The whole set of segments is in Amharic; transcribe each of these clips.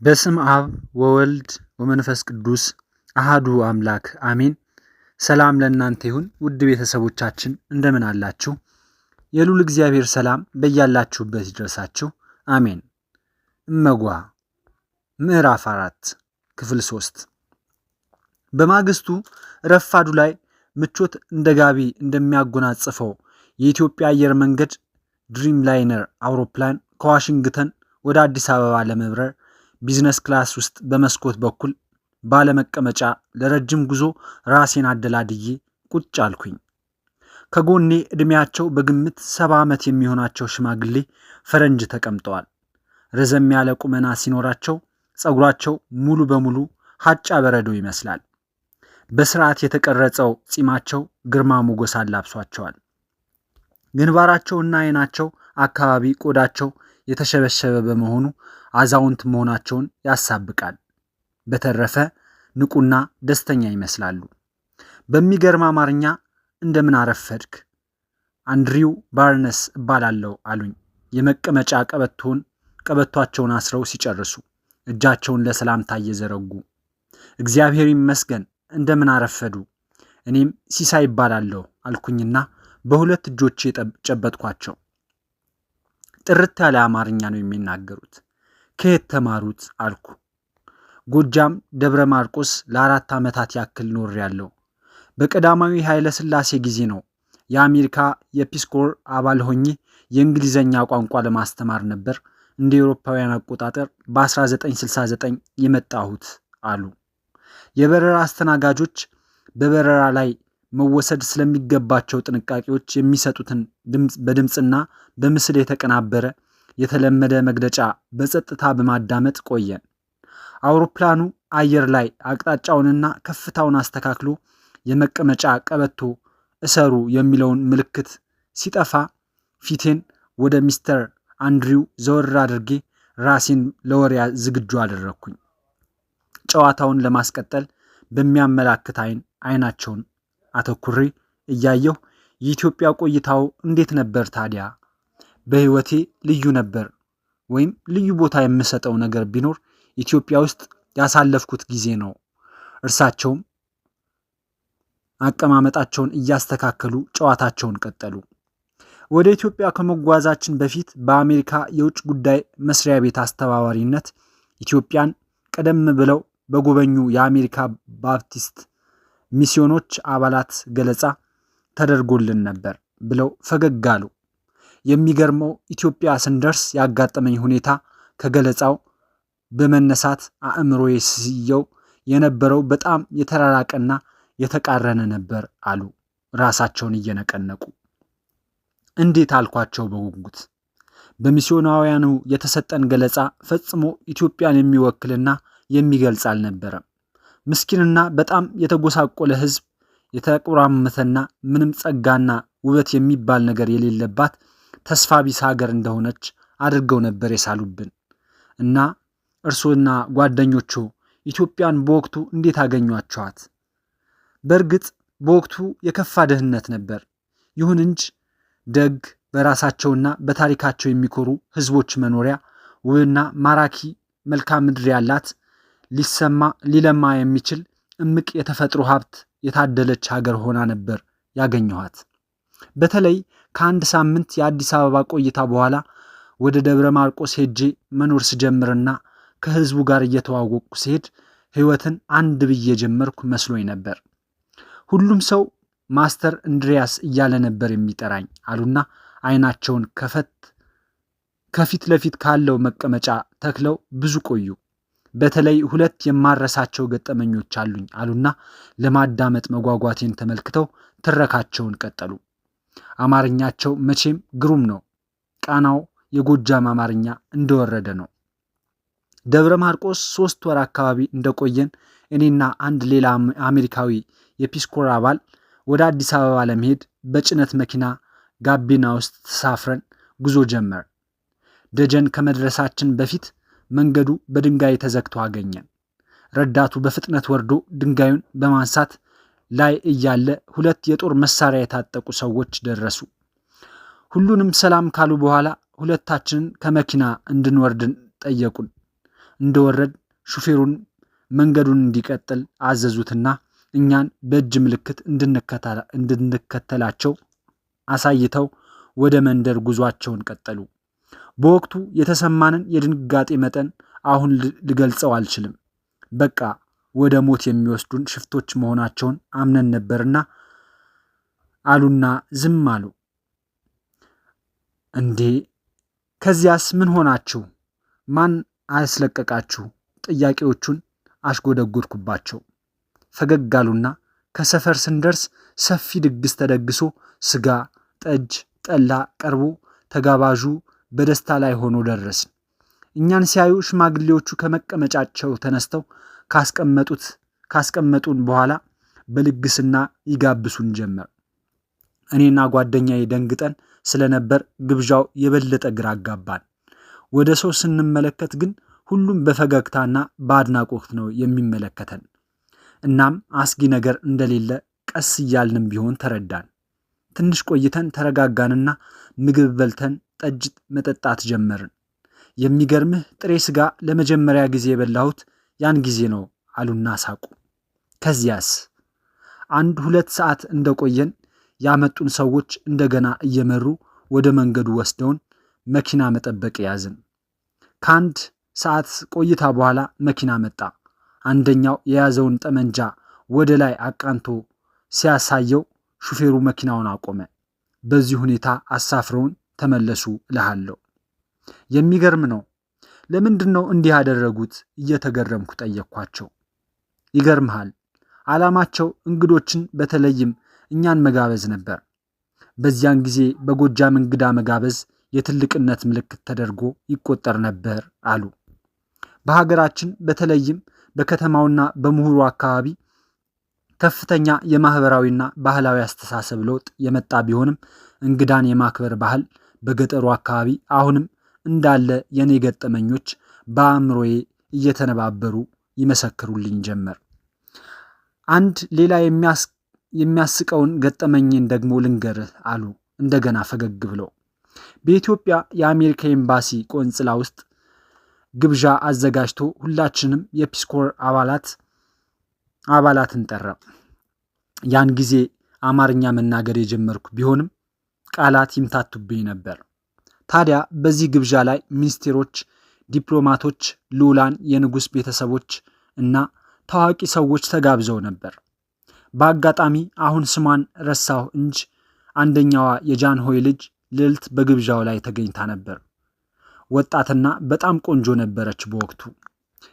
በስም አብ ወወልድ ወመንፈስ ቅዱስ አሃዱ አምላክ አሜን። ሰላም ለእናንተ ይሁን ውድ ቤተሰቦቻችን እንደምን አላችሁ? የልዑል እግዚአብሔር ሰላም በያላችሁበት ይድረሳችሁ አሜን። እመጓ ምዕራፍ 4 ክፍል 3። በማግስቱ ረፋዱ ላይ ምቾት እንደ ጋቢ እንደሚያጎናጽፈው የኢትዮጵያ አየር መንገድ ድሪም ላይነር አውሮፕላን ከዋሽንግተን ወደ አዲስ አበባ ለመብረር ቢዝነስ ክላስ ውስጥ በመስኮት በኩል ባለመቀመጫ ለረጅም ጉዞ ራሴን አደላድዬ ቁጭ አልኩኝ። ከጎኔ ዕድሜያቸው በግምት 70 ዓመት የሚሆናቸው ሽማግሌ ፈረንጅ ተቀምጠዋል። ረዘም ያለ ቁመና ሲኖራቸው ፀጉራቸው ሙሉ በሙሉ ሀጫ በረዶ ይመስላል። በስርዓት የተቀረጸው ፂማቸው ግርማ ሞገስ አላብሷቸዋል። ግንባራቸውና ዓይናቸው አካባቢ ቆዳቸው የተሸበሸበ በመሆኑ አዛውንት መሆናቸውን ያሳብቃል። በተረፈ ንቁና ደስተኛ ይመስላሉ። በሚገርም አማርኛ እንደምን አረፈድክ፣ አንድሪው ባርነስ እባላለሁ አሉኝ። የመቀመጫ ቀበቷቸውን አስረው ሲጨርሱ እጃቸውን ለሰላምታ እየዘረጉ እግዚአብሔር ይመስገን እንደምን አረፈዱ፣ እኔም ሲሳይ እባላለሁ አልኩኝና በሁለት እጆቼ ጨበጥኳቸው። ጥርት ያለ አማርኛ ነው የሚናገሩት። ከየት ተማሩት አልኩ። ጎጃም ደብረ ማርቆስ ለ4 ዓመታት ያክል ኖሬያለሁ። በቀዳማዊ ኃይለ ሥላሴ ጊዜ ነው የአሜሪካ የፒስ ኮር አባል ሆኜ የእንግሊዘኛ ቋንቋ ለማስተማር ነበር እንደ አውሮፓውያን አቆጣጠር በ1969 የመጣሁት አሉ። የበረራ አስተናጋጆች በበረራ ላይ መወሰድ ስለሚገባቸው ጥንቃቄዎች የሚሰጡትን በድምፅና በምስል የተቀናበረ የተለመደ መግለጫ በጸጥታ በማዳመጥ ቆየን። አውሮፕላኑ አየር ላይ አቅጣጫውንና ከፍታውን አስተካክሎ የመቀመጫ ቀበቶ እሰሩ የሚለውን ምልክት ሲጠፋ ፊቴን ወደ ሚስተር አንድሪው ዘወር አድርጌ ራሴን ለወሬ ዝግጁ አደረግኩኝ። ጨዋታውን ለማስቀጠል በሚያመላክት አይናቸውን አተኩሬ እያየሁ የኢትዮጵያ ቆይታው እንዴት ነበር ታዲያ? በሕይወቴ ልዩ ነበር ወይም ልዩ ቦታ የምሰጠው ነገር ቢኖር ኢትዮጵያ ውስጥ ያሳለፍኩት ጊዜ ነው። እርሳቸውም አቀማመጣቸውን እያስተካከሉ ጨዋታቸውን ቀጠሉ። ወደ ኢትዮጵያ ከመጓዛችን በፊት በአሜሪካ የውጭ ጉዳይ መስሪያ ቤት አስተባባሪነት ኢትዮጵያን ቀደም ብለው በጎበኙ የአሜሪካ ባፕቲስት ሚስዮኖች አባላት ገለጻ ተደርጎልን ነበር ብለው ፈገግ አሉ። የሚገርመው ኢትዮጵያ ስንደርስ ያጋጠመኝ ሁኔታ ከገለጻው በመነሳት አእምሮዬ ስየው የነበረው በጣም የተራራቀና የተቃረነ ነበር አሉ ራሳቸውን እየነቀነቁ። እንዴት አልኳቸው በጉጉት። በሚስዮናውያኑ የተሰጠን ገለጻ ፈጽሞ ኢትዮጵያን የሚወክልና የሚገልጽ አልነበረም። ምስኪንና በጣም የተጎሳቆለ ሕዝብ፣ የተቆራመተና ምንም ጸጋና ውበት የሚባል ነገር የሌለባት ተስፋ ቢስ ሀገር እንደሆነች አድርገው ነበር የሳሉብን። እና እርሶና ጓደኞቹ ኢትዮጵያን በወቅቱ እንዴት አገኟቸዋት? በእርግጥ በወቅቱ የከፋ ድህነት ነበር። ይሁን እንጂ ደግ፣ በራሳቸውና በታሪካቸው የሚኮሩ ሕዝቦች መኖሪያ፣ ውብና ማራኪ መልክዓ ምድር ያላት፣ ሊለማ የሚችል እምቅ የተፈጥሮ ሀብት የታደለች ሀገር ሆና ነበር ያገኘኋት። በተለይ ከ1 ሳምንት የአዲስ አበባ ቆይታ በኋላ ወደ ደብረ ማርቆስ ሄጄ መኖር ስጀምርና ከህዝቡ ጋር እየተዋወቅኩ ሲሄድ ህይወትን አንድ ብዬ ጀመርኩ መስሎኝ ነበር። ሁሉም ሰው ማስተር እንድሪያስ እያለ ነበር የሚጠራኝ አሉና አይናቸውን ከፊት ለፊት ካለው መቀመጫ ተክለው ብዙ ቆዩ። በተለይ 2 የማረሳቸው ገጠመኞች አሉኝ አሉና ለማዳመጥ መጓጓቴን ተመልክተው ትረካቸውን ቀጠሉ። አማርኛቸው መቼም ግሩም ነው። ቃናው የጎጃም አማርኛ እንደወረደ ነው። ደብረ ማርቆስ 3 ወር አካባቢ እንደቆየን እኔና አንድ ሌላ አሜሪካዊ የፒስ ኮር አባል ወደ አዲስ አበባ ለመሄድ በጭነት መኪና ጋቢና ውስጥ ተሳፍረን ጉዞ ጀመር። ደጀን ከመድረሳችን በፊት መንገዱ በድንጋይ ተዘግቶ አገኘን። ረዳቱ በፍጥነት ወርዶ ድንጋዩን በማንሳት ላይ እያለ 2 የጦር መሳሪያ የታጠቁ ሰዎች ደረሱ። ሁሉንም ሰላም ካሉ በኋላ ሁለታችንን ከመኪና እንድንወርድ ጠየቁን። እንደወረድ ሹፌሩን መንገዱን እንዲቀጥል አዘዙትና እኛን በእጅ ምልክት እንድንከተላቸው አሳይተው ወደ መንደር ጉዟቸውን ቀጠሉ። በወቅቱ የተሰማንን የድንጋጤ መጠን አሁን ልገልጸው አልችልም። በቃ ወደ ሞት የሚወስዱን ሽፍቶች መሆናቸውን አምነን ነበርና አሉና ዝም አሉ። እንዴ ከዚያስ ምን ሆናችሁ? ማን አያስለቀቃችሁ? ጥያቄዎቹን አሽጎደጎድኩባቸው። ፈገግ አሉና ከሰፈር ስንደርስ ሰፊ ድግስ ተደግሶ ስጋ፣ ጠጅ፣ ጠላ ቀርቦ ተጋባዡ በደስታ ላይ ሆኖ ደረስን። እኛን ሲያዩ ሽማግሌዎቹ ከመቀመጫቸው ተነስተው ካስቀመጡን በኋላ በልግስና ይጋብሱን ጀመር። እኔና ጓደኛዬ ደንግጠን ስለነበር ግብዣው የበለጠ ግራ አጋባን። ወደ ሰው ስንመለከት ግን ሁሉም በፈገግታና በአድናቆት ነው የሚመለከተን። እናም አስጊ ነገር እንደሌለ ቀስ እያልንም ቢሆን ተረዳን። ትንሽ ቆይተን ተረጋጋንና ምግብ በልተን ጠጅ መጠጣት ጀመርን። የሚገርምህ ጥሬ ስጋ ለመጀመሪያ ጊዜ የበላሁት ያን ጊዜ ነው አሉና ሳቁ። ከዚያስ 1-2 ሰዓት እንደቆየን ያመጡን ሰዎች እንደገና እየመሩ ወደ መንገዱ ወስደውን መኪና መጠበቅ ያዝን። ከ1 ሰዓት ቆይታ በኋላ መኪና መጣ። አንደኛው የያዘውን ጠመንጃ ወደ ላይ አቃንቶ ሲያሳየው ሹፌሩ መኪናውን አቆመ። በዚህ ሁኔታ አሳፍረውን ተመለሱ እልሃለሁ። የሚገርም ነው። ለምንድን ነው እንዲህ ያደረጉት? እየተገረምኩ ጠየቅኳቸው። ይገርምሃል፣ ዓላማቸው እንግዶችን በተለይም እኛን መጋበዝ ነበር። በዚያን ጊዜ በጎጃም እንግዳ መጋበዝ የትልቅነት ምልክት ተደርጎ ይቆጠር ነበር አሉ። በሀገራችን በተለይም በከተማውና በምሁሩ አካባቢ ከፍተኛ የማህበራዊና ባህላዊ አስተሳሰብ ለውጥ የመጣ ቢሆንም እንግዳን የማክበር ባህል በገጠሩ አካባቢ አሁንም እንዳለ የኔ ገጠመኞች በአእምሮዬ እየተነባበሩ ይመሰክሩልኝ ጀመር። አንድ ሌላ የሚያስቀውን ገጠመኝን ደግሞ ልንገርህ አሉ እንደገና ፈገግ ብለው። በኢትዮጵያ የአሜሪካ ኤምባሲ ቆንጽላ ውስጥ ግብዣ አዘጋጅቶ ሁላችንም የፒስኮር አባላትን ጠራ። ያን ጊዜ አማርኛ መናገር የጀመርኩ ቢሆንም ቃላት ይምታቱብኝ ነበር። ታዲያ በዚህ ግብዣ ላይ ሚኒስቴሮች፣ ዲፕሎማቶች፣ ልዑላን፣ የንጉሥ ቤተሰቦች እና ታዋቂ ሰዎች ተጋብዘው ነበር። በአጋጣሚ አሁን ስሟን ረሳሁ እንጂ አንደኛዋ የጃንሆይ ልጅ ልዕልት በግብዣው ላይ ተገኝታ ነበር። ወጣትና በጣም ቆንጆ ነበረች በወቅቱ።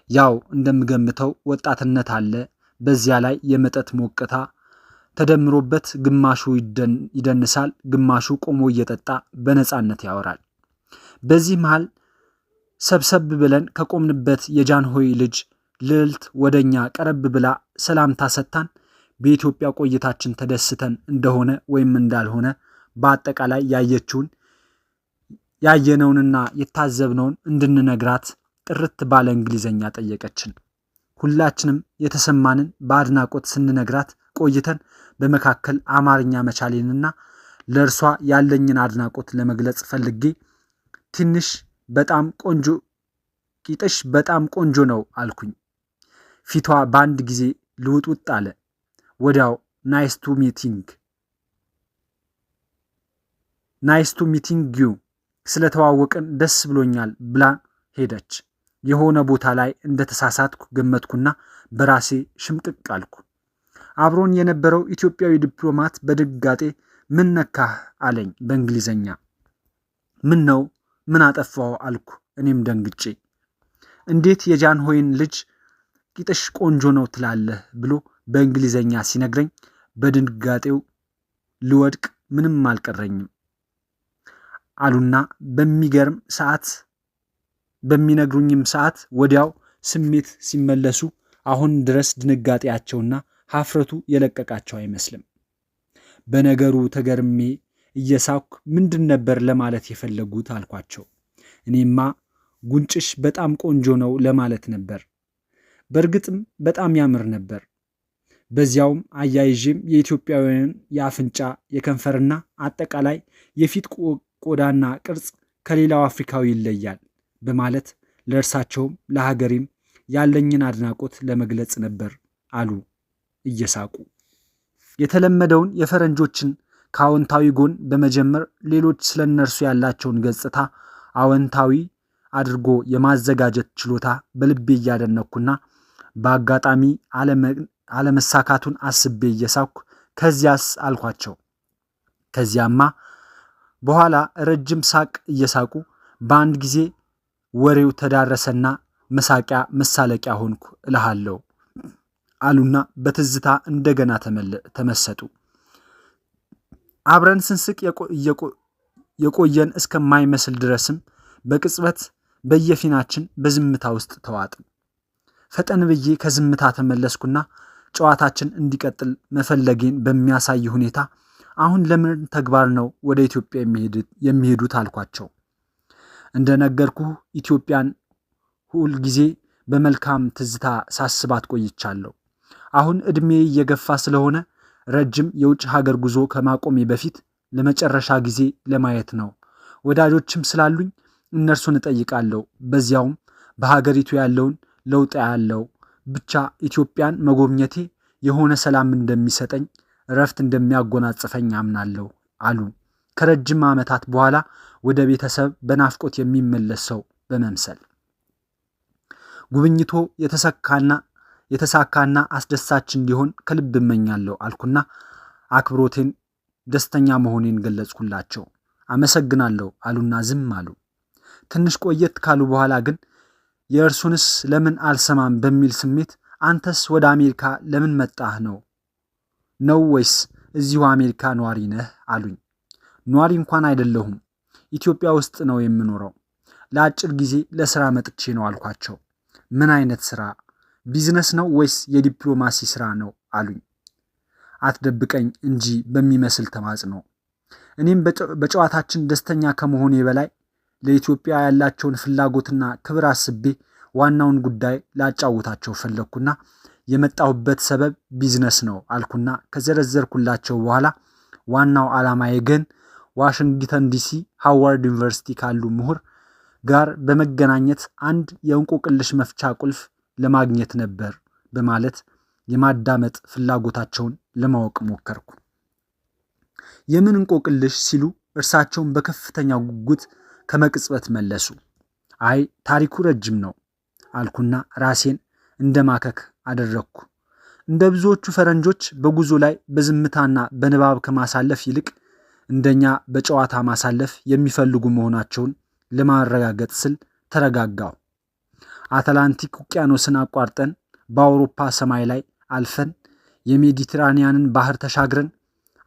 ያው እንደምገምተው ወጣትነት አለ፣ በዚያ ላይ የመጠጥ ሞቅታ ተደምሮበት ግማሹ ይደንሳል፣ ግማሹ ቆሞ እየጠጣ በነፃነት ያወራል። በዚህ መሃል ሰብሰብ ብለን ከቆምንበት የጃንሆይ ልጅ ልዕልት ወደኛ ቀረብ ብላ ሰላምታ ሰጥታን በኢትዮጵያ ቆይታችን ተደስተን እንደሆነ ወይም እንዳልሆነ በአጠቃላይ ያየነውንና የታዘብነውን እንድንነግራት ጥርት ባለ እንግሊዘኛ ጠየቀችን። ሁላችንም የተሰማንን በአድናቆት ስንነግራት ቆይተን በመካከል አማርኛ መቻሌንና ለእርሷ ያለኝን አድናቆት ለመግለጽ ፈልጌ ቂጥሽ በጣም ቆንጆ ነው አልኩኝ። ፊቷ በአንድ ጊዜ ልውጥውጥ አለ። ወዲያው ናይስ ቱ ሚቲንግ ዩ ስለተዋወቅን ደስ ብሎኛል ብላ ሄደች። የሆነ ቦታ ላይ እንደተሳሳትኩ ገመትኩና በራሴ ሽምቅቅ አልኩ። አብሮን የነበረው ኢትዮጵያዊ ዲፕሎማት በድጋጤ ምን ነካህ አለኝ በእንግሊዘኛ። ምን ነው ምን አጠፋው አልኩ እኔም ደንግጬ። እንዴት የጃንሆይን ልጅ ቂጥሽ ቆንጆ ነው ትላለህ ብሎ በእንግሊዘኛ ሲነግረኝ በድንጋጤው ልወድቅ ምንም አልቀረኝም አሉና በሚነግሩኝም ሰዓት ወዲያው ስሜት ሲመለሱ አሁን ድረስ ድንጋጤያቸውና ሀፍረቱ የለቀቃቸው አይመስልም። በነገሩ ተገርሜ እየሳኩ ምንድን ነበር ለማለት የፈለጉት አልኳቸው። እኔማ ጉንጭሽ በጣም ቆንጆ ነው ለማለት ነበር። በእርግጥም በጣም ያምር ነበር። በዚያውም አያይዤም የኢትዮጵያውያን የአፍንጫ የከንፈርና አጠቃላይ የፊት ቆዳና ቅርጽ ከሌላው አፍሪካዊ ይለያል በማለት ለእርሳቸውም ለሀገሬም ያለኝን አድናቆት ለመግለጽ ነበር አሉ እየሳቁ። የተለመደውን የፈረንጆችን ከአዎንታዊ ጎን በመጀመር ሌሎች ስለ እነርሱ ያላቸውን ገጽታ አዎንታዊ አድርጎ የማዘጋጀት ችሎታ በልቤ እያደነኩና በአጋጣሚ አለመሳካቱን አስቤ እየሳኩ ከዚያስ አልኳቸው። ከዚያማ በኋላ ረጅም ሳቅ እየሳቁ በአንድ ጊዜ ወሬው ተዳረሰና መሳለቂያ ሆንኩ እልሃለሁ አሉና በትዝታ እንደገና ተመሰጡ። አብረን ስንስቅ የቆየን እስከማይመስል ድረስም በቅጽበት በየፊናችን በዝምታ ውስጥ ተዋጥን። ፈጠን ብዬ ከዝምታ ተመለስኩና ጨዋታችን እንዲቀጥል መፈለጌን በሚያሳይ ሁኔታ አሁን ለምን ተግባር ነው ወደ ኢትዮጵያ የሚሄዱት አልኳቸው። እንደነገርኩህ ኢትዮጵያን ሁል ጊዜ በመልካም ትዝታ ሳስባት ቆይቻለሁ። አሁን እድሜ እየገፋ ስለሆነ ረጅም የውጭ ሀገር ጉዞ ከማቆሜ በፊት ለመጨረሻ ጊዜ ለማየት ነው። ወዳጆችም ስላሉኝ እነርሱን እጠይቃለሁ። በዚያውም በሀገሪቱ ያለውን ለውጥ ያለው ብቻ ኢትዮጵያን መጎብኘቴ የሆነ ሰላም እንደሚሰጠኝ እረፍት እንደሚያጎናጽፈኝ አምናለሁ አሉ ከረጅም ዓመታት በኋላ ወደ ቤተሰብ በናፍቆት የሚመለስ ሰው በመምሰል። ጉብኝቶ የተሳካና አስደሳች እንዲሆን ከልብ እመኛለሁ አልኩና አክብሮቴን ደስተኛ መሆኔን ገለጽኩላቸው። አመሰግናለሁ አሉና ዝም አሉ። ትንሽ ቆየት ካሉ በኋላ ግን የእርሱንስ ለምን አልሰማም በሚል ስሜት አንተስ ወደ አሜሪካ ለምን መጣህ ነው ወይስ እዚሁ አሜሪካ ነዋሪ ነህ አሉኝ። ነዋሪ እንኳን አይደለሁም፣ ኢትዮጵያ ውስጥ ነው የምኖረው። ለአጭር ጊዜ ለስራ መጥቼ ነው አልኳቸው። ምን አይነት ስራ? ቢዝነስ ነው ወይስ የዲፕሎማሲ ስራ ነው አሉኝ። አትደብቀኝ እንጂ በሚመስል ተማጽኖ። እኔም በጨዋታችን ደስተኛ ከመሆኔ በላይ ለኢትዮጵያ ያላቸውን ፍላጎትና ክብር አስቤ ዋናውን ጉዳይ ላጫውታቸው ፈለግኩና የመጣሁበት ሰበብ ቢዝነስ ነው አልኩና ከዘረዘርኩላቸው በኋላ ዋናው ዓላማዬ ግን ዋሽንግተን ዲሲ ሃዋርድ ዩኒቨርሲቲ ካሉ ምሁር ጋር በመገናኘት አንድ የእንቆቅልሽ መፍቻ ቁልፍ ለማግኘት ነበር በማለት የማዳመጥ ፍላጎታቸውን ለማወቅ ሞከርኩ። የምን እንቆቅልሽ ሲሉ እርሳቸውን በከፍተኛ ጉጉት ከመቅጽበት መለሱ። አይ ታሪኩ ረጅም ነው አልኩና ራሴን እንደማከክ አደረግኩ። እንደ ብዙዎቹ ፈረንጆች በጉዞ ላይ በዝምታና በንባብ ከማሳለፍ ይልቅ እንደኛ በጨዋታ ማሳለፍ የሚፈልጉ መሆናቸውን ለማረጋገጥ ስል ተረጋጋሁ። አትላንቲክ ውቅያኖስን አቋርጠን በአውሮፓ ሰማይ ላይ አልፈን የሜዲትራኒያንን ባህር ተሻግረን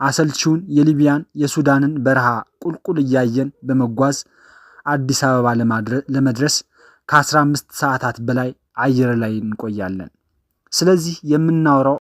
አሰልቺውን የሊቢያን የሱዳንን በረሃ ቁልቁል እያየን በመጓዝ አዲስ አበባ ለመድረስ ከ15 ሰዓታት በላይ አየር ላይ እንቆያለን። ስለዚህ የምናወራው